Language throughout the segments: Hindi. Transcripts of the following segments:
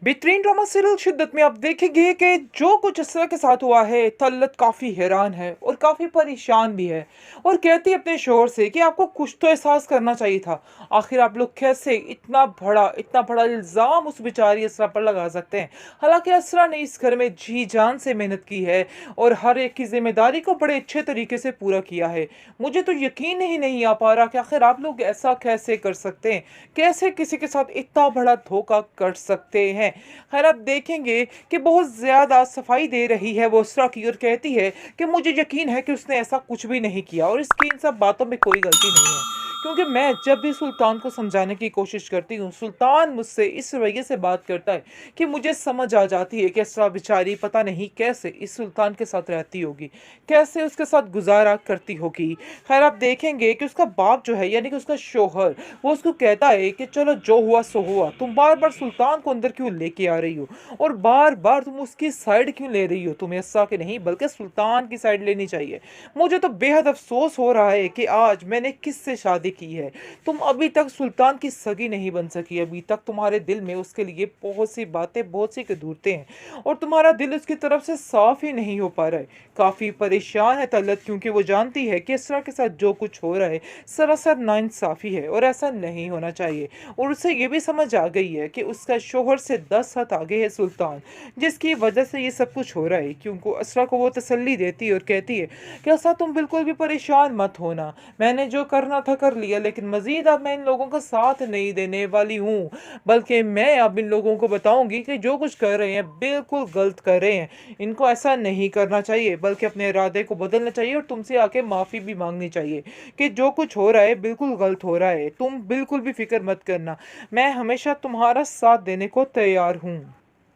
बेहतरीन ड्रामा सीरियल शिद्दत में आप देखेंगे कि जो कुछ असरा के साथ हुआ है, तल्लत काफ़ी हैरान है और काफ़ी परेशान भी है और कहती है अपने शोहर से कि आपको कुछ तो एहसास करना चाहिए था। आखिर आप लोग कैसे इतना बड़ा इल्ज़ाम उस बेचारी असरा पर लगा सकते हैं। हालांकि असरा ने इस घर में जी जान से मेहनत की है और हर एक की जिम्मेदारी को बड़े अच्छे तरीके से पूरा किया है। मुझे तो यकीन ही नहीं आ पा रहा कि आखिर आप लोग ऐसा कैसे कर सकते हैं, कैसे किसी के साथ इतना बड़ा धोखा कर सकते हैं। खैर आप देखेंगे कि बहुत ज़्यादा सफाई दे रही है वो उसरा की और कहती है कि मुझे यकीन है कि उसने ऐसा कुछ भी नहीं किया और इसकी इन सब बातों में कोई गलती नहीं है। क्योंकि मैं जब भी सुल्तान को समझाने की कोशिश करती हूँ, सुल्तान मुझसे इस रवैये से बात करता है कि मुझे समझ आ जाती है कि असरा बेचारी पता नहीं कैसे इस सुल्तान के साथ रहती होगी, कैसे उसके साथ गुजारा करती होगी। खैर आप देखेंगे कि उसका बाप जो है यानी कि उसका शोहर, वो उसको कहता है कि चलो जो हुआ सो हुआ, तुम बार बार सुल्तान को अंदर क्यों लेके आ रही हो और बार बार तुम उसकी साइड क्यों ले रही हो। तुम्हें ऐसा कि नहीं बल्कि सुल्तान की साइड लेनी चाहिए। मुझे तो बेहद अफसोस हो रहा है कि आज मैंने किससे शादी की है। तुम अभी तक सुल्तान की सगी नहीं बन सकी, अभी तक तुम्हारे दिल में उसके लिए बहुत सी बातें, बहुत सी कदूरतें हैं और तुम्हारा दिल उसकी तरफ से साफ ही नहीं हो पा रहा है। काफ़ी परेशान है तलत, क्योंकि वो जानती है कि इसरा के साथ जो कुछ हो रहा है सरासर नाइंसाफ़ी है और ऐसा नहीं होना चाहिए। और उसे ये भी समझ आ गई है कि उसका शोहर से 10 हाथ आगे है सुल्तान, जिसकी वजह से ये सब कुछ हो रहा है। क्योंकि असरा को वो तसल्ली देती है और कहती है कि ऐसा तुम बिल्कुल भी परेशान मत होना, मैंने जो करना था कर लिया, लेकिन मज़ीद अब मैं इन लोगों का साथ नहीं देने वाली हूँ, बल्कि मैं अब इन लोगों को बताऊँगी कि जो कुछ कर रहे हैं बिल्कुल गलत कर रहे हैं। इनको ऐसा नहीं करना चाहिए, बल्कि अपने इरादे को बदलना चाहिए और तुमसे आके माफ़ी भी मांगनी चाहिए कि जो कुछ हो रहा है बिल्कुल गलत हो रहा है। तुम बिल्कुल भी फिक्र मत करना, मैं हमेशा तुम्हारा साथ देने को तैयार हूँ।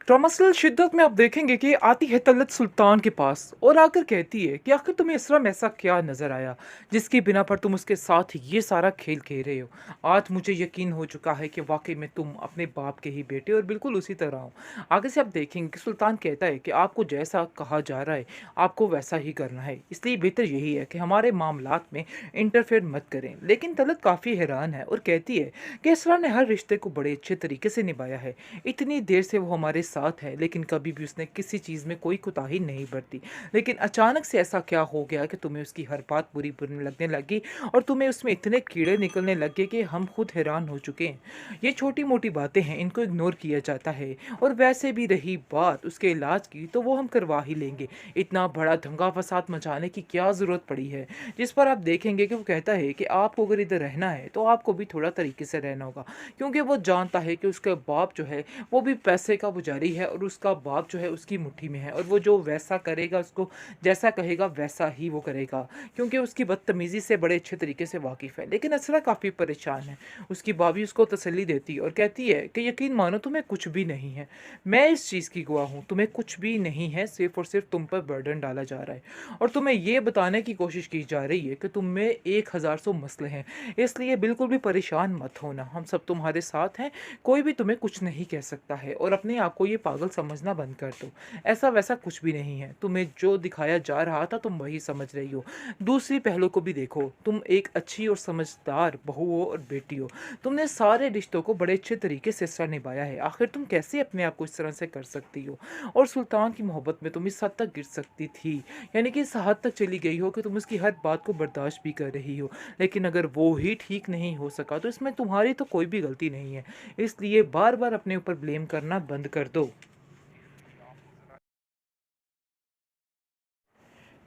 ड्रामासल शिद्दत में आप देखेंगे कि आती है तलत सुल्तान के पास और आकर कहती है कि आखिर तुम्हें इसरा में ऐसा क्या नज़र आया जिसकी बिना पर तुम उसके साथ ये सारा खेल खेल रहे हो। आज मुझे यकीन हो चुका है कि वाकई में तुम अपने बाप के ही बेटे और बिल्कुल उसी तरह हो। आगे से आप देखेंगे कि सुल्तान कहता है कि आपको जैसा कहा जा रहा है आपको वैसा ही करना है, इसलिए बेहतर यही है कि हमारे मामलात में इंटरफेयर मत करें। लेकिन तलत काफ़ी हैरान है और कहती है कि इसरा ने हर रिश्ते को बड़े अच्छे तरीके से निभाया है। इतनी देर से वो हमारे साथ है लेकिन कभी भी उसने किसी चीज़ में कोई कोताही नहीं बरती, लेकिन अचानक से ऐसा क्या हो गया कि तुम्हें उसकी हर बात बुरी बुरी लगने लगी और तुम्हें उसमें इतने कीड़े निकलने लगे कि हम खुद हैरान हो चुके हैं। ये छोटी मोटी बातें हैं, इनको इग्नोर किया जाता है। और वैसे भी रही बात उसके इलाज की तो वो हम करवा ही लेंगे, इतना बड़ा दंगा फसाद मचाने की क्या ज़रूरत पड़ी है। जिस पर आप देखेंगे कि वो कहता है कि आपको अगर इधर रहना है तो आपको भी थोड़ा तरीके से रहना होगा, क्योंकि वो जानता है कि उसका बाप जो है वो भी पैसे का पुजारी है और उसका बाप जो है उसकी मुट्ठी में है और वो जो वैसा करेगा, उसको जैसा कहेगा वैसा ही वो करेगा, क्योंकि उसकी बदतमीज़ी से बड़े अच्छे तरीके से वाकिफ़ है। लेकिन असरा काफ़ी परेशान है। उसकी भाभी उसको तसल्ली देती है और कहती है कि यकीन मानो तुम्हें कुछ भी नहीं है, मैं इस चीज़ की गवाह हूँ, तुम्हें कुछ भी नहीं है, सिर्फ और सिर्फ तुम पर बर्डन डाला जा रहा है और तुम्हें ये बताने की कोशिश की जा रही है कि तुम में 1000 सौ मसले हैं, इसलिए बिल्कुल भी परेशान मत होना, हम सब तुम्हारे साथ हैं, कोई भी तुम्हें कुछ नहीं कह सकता है और अपने आप को ये पागल समझना बंद कर दो। ऐसा वैसा कुछ भी नहीं है, तुम्हें जो दिखाया जा रहा था तुम वही समझ रही हो। दूसरी पहलू को भी देखो, तुम एक अच्छी और समझदार बहू हो और बेटी हो, तुमने सारे रिश्तों को बड़े अच्छे तरीके से सर निभाया है, आखिर तुम कैसे अपने आप को इस तरह से कर सकती हो। और सुल्तान की मोहब्बत में तुम इस हद तक गिर सकती थी, यानी कि इस हद तक चली गई हो कि तुम उसकी हर बात को बर्दाश्त भी कर रही हो, लेकिन अगर वो ही ठीक नहीं हो सका तो इसमें तुम्हारी तो कोई भी गलती नहीं है, इसलिए बार बार अपने ऊपर ब्लेम करना बंद कर दो।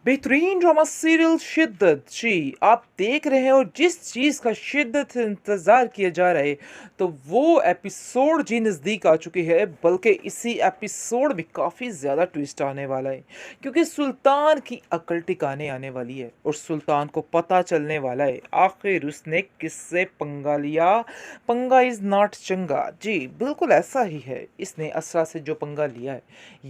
बेहतरीन ड्रामा सीरियल शिद्दत जी आप देख रहे हैं और जिस चीज़ का शिद्दत से इंतज़ार किया जा रहा है तो वो एपिसोड जी नज़दीक आ चुकी है, बल्कि इसी एपिसोड में काफ़ी ज़्यादा ट्विस्ट आने वाला है, क्योंकि सुल्तान की अकल टिकाने आने वाली है और सुल्तान को पता चलने वाला है आखिर उसने किससे पंगा लिया। पंगा इज़ नॉट चंगा जी, बिल्कुल ऐसा ही है, इसने असरा से जो पंगा लिया है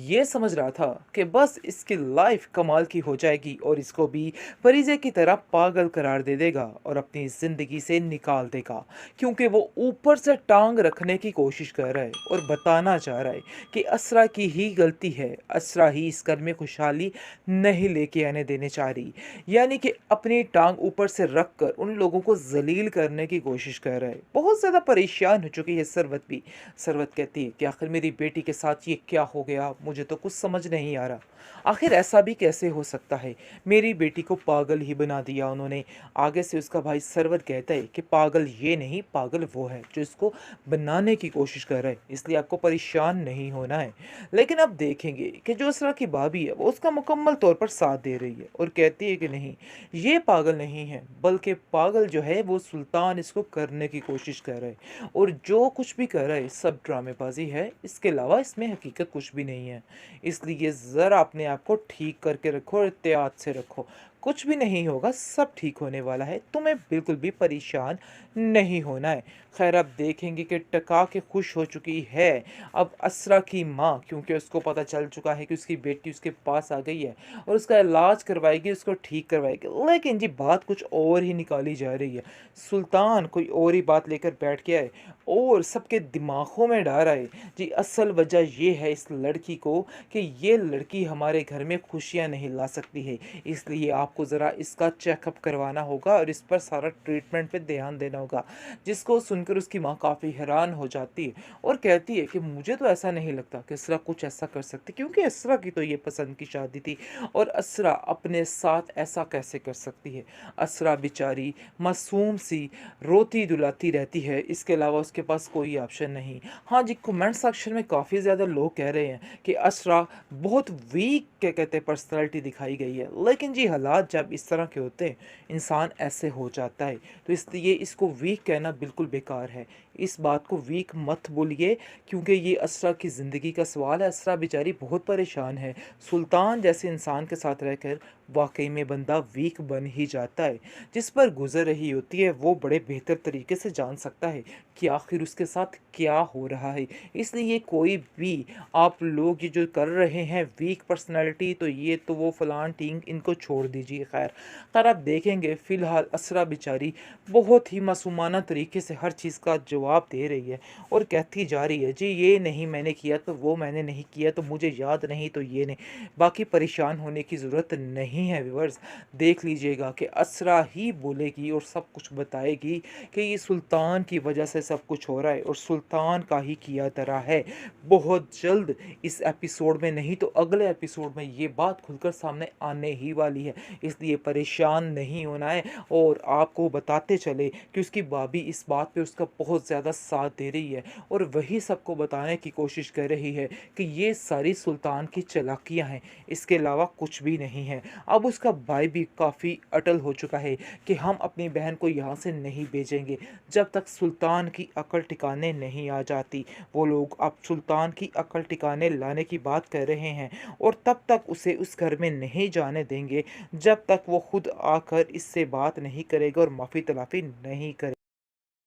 ये समझ रहा था कि बस इसकी लाइफ कमाल की हो जाएगी और इसको भी फरीज़े की तरह पागल करार दे देगा और अपनी ज़िंदगी से निकाल देगा, क्योंकि वो ऊपर से टांग रखने की कोशिश कर रहा है और बताना चाह रहा है कि असरा की ही गलती है, असरा ही इस घर में खुशहाली नहीं लेके आने देने चाह रही। यानी कि अपनी टांग ऊपर से रख कर उन लोगों को जलील करने की कोशिश कर रहा है। बहुत ज़्यादा परेशान हो चुकी है सरवत भी। सरवत कहती है कि आखिर मेरी बेटी के साथ ये क्या हो गया, मुझे तो कुछ समझ नहीं आ रहा। आखिर ऐसा भी कैसे हो सकता है, मेरी बेटी को पागल ही बना दिया उन्होंने। आगे से उसका भाई सरवर कहता है कि पागल ये नहीं, पागल वो है जो इसको बनाने की कोशिश कर रहा है, इसलिए आपको परेशान नहीं होना है। लेकिन अब देखेंगे कि जो असरा की भाभी है वो उसका मुकम्मल तौर पर साथ दे रही है और कहती है कि नहीं, ये पागल नहीं है, बल्कि पागल जो है वो सुल्तान इसको करने की कोशिश कर रहा है और जो कुछ भी कर रहा है सब ड्रामेबाजी है, इसके अलावा इसमें हकीकत कुछ भी नहीं है। इसलिए ज़रा अपने आप को ठीक करके रखो और एहतियात से रखो, कुछ भी नहीं होगा, सब ठीक होने वाला है, तुम्हें बिल्कुल भी परेशान नहीं होना है। खैर अब देखेंगे कि टका के खुश हो चुकी है अब असरा की माँ, क्योंकि उसको पता चल चुका है कि उसकी बेटी उसके पास आ गई है और उसका इलाज करवाएगी, उसको ठीक करवाएगी। लेकिन जी बात कुछ और ही निकाली जा रही है, सुल्तान कोई और ही बात लेकर बैठ गया है और सबके दिमागों में डाल रहा है। जी असल वजह ये है इस लड़की को कि ये लड़की हमारे घर में खुशियाँ नहीं ला सकती है, इसलिए आपको ज़रा इसका चेकअप करवाना होगा और इस पर सारा ट्रीटमेंट पे ध्यान देना होगा। जिसको सुनकर उसकी माँ काफ़ी हैरान हो जाती है और कहती है कि मुझे तो ऐसा नहीं लगता कि असरा कुछ ऐसा कर सकती, क्योंकि असरा की तो ये पसंद की शादी थी और असरा अपने साथ ऐसा कैसे कर सकती है। असरा बेचारी मासूम सी रोती दुलाती रहती है, इसके अलावा उसके पास कोई ऑप्शन नहीं। हाँ जी, कमेंट सेक्शन में काफ़ी ज़्यादा लोग कह रहे हैं कि असरा बहुत वीक क्या कहते हैं पर्सनैलिटी दिखाई गई है, लेकिन जी हालात जब इस तरह के होते हैं इंसान ऐसे हो जाता है, तो इसलिए इसको वीक कहना बिल्कुल बेकार है। इस बात को वीक मत बोलिए, क्योंकि ये असरा की ज़िंदगी का सवाल है। असरा बेचारी बहुत परेशान है, सुल्तान जैसे इंसान के साथ रहकर वाकई में बंदा वीक बन ही जाता है। जिस पर गुजर रही होती है वो बड़े बेहतर तरीके से जान सकता है कि आखिर उसके साथ क्या हो रहा है। इसलिए कोई भी आप लोग ये जो कर रहे हैं वीक पर्सनालिटी, तो ये तो वो फलान टींग, इनको छोड़ दीजिए। खैर आप देखेंगे फ़िलहाल असरा बेचारी बहुत ही मासूमाना तरीके से हर चीज़ का जवाब दे रही है और कहती जा रही है जी ये नहीं मैंने किया, तो वो मैंने नहीं किया, तो मुझे याद नहीं, तो ये नहीं। बाकी परेशान होने की ज़रूरत नहीं है व्यूअर्स, देख लीजिएगा कि असरा ही बोलेगी और सब कुछ बताएगी कि ये सुल्तान की वजह से सब कुछ हो रहा है और सुल्तान का ही किया धरा है। बहुत जल्द इस एपिसोड में, नहीं तो अगले एपिसोड में ये बात खुलकर सामने आने ही वाली है, इसलिए परेशान नहीं होना है। और आपको बताते चले कि उसकी भाभी इस बात पे उसका बहुत ज़्यादा साथ दे रही है और वही सबको बताने की कोशिश कर रही है कि ये सारी सुल्तान की चालाकियाँ हैं, इसके अलावा कुछ भी नहीं है। अब उसका भाई भी काफ़ी अटल हो चुका है कि हम अपनी बहन को यहाँ से नहीं भेजेंगे जब तक सुल्तान की अकल ठिकाने नहीं आ जाती। वो लोग अब सुल्तान की अकल ठिकाने लाने की बात कर रहे हैं और तब तक उसे उस घर में नहीं जाने देंगे जब तक वो खुद आकर इससे बात नहीं करेगा और माफ़ी तलाफ़ी नहीं करेगा।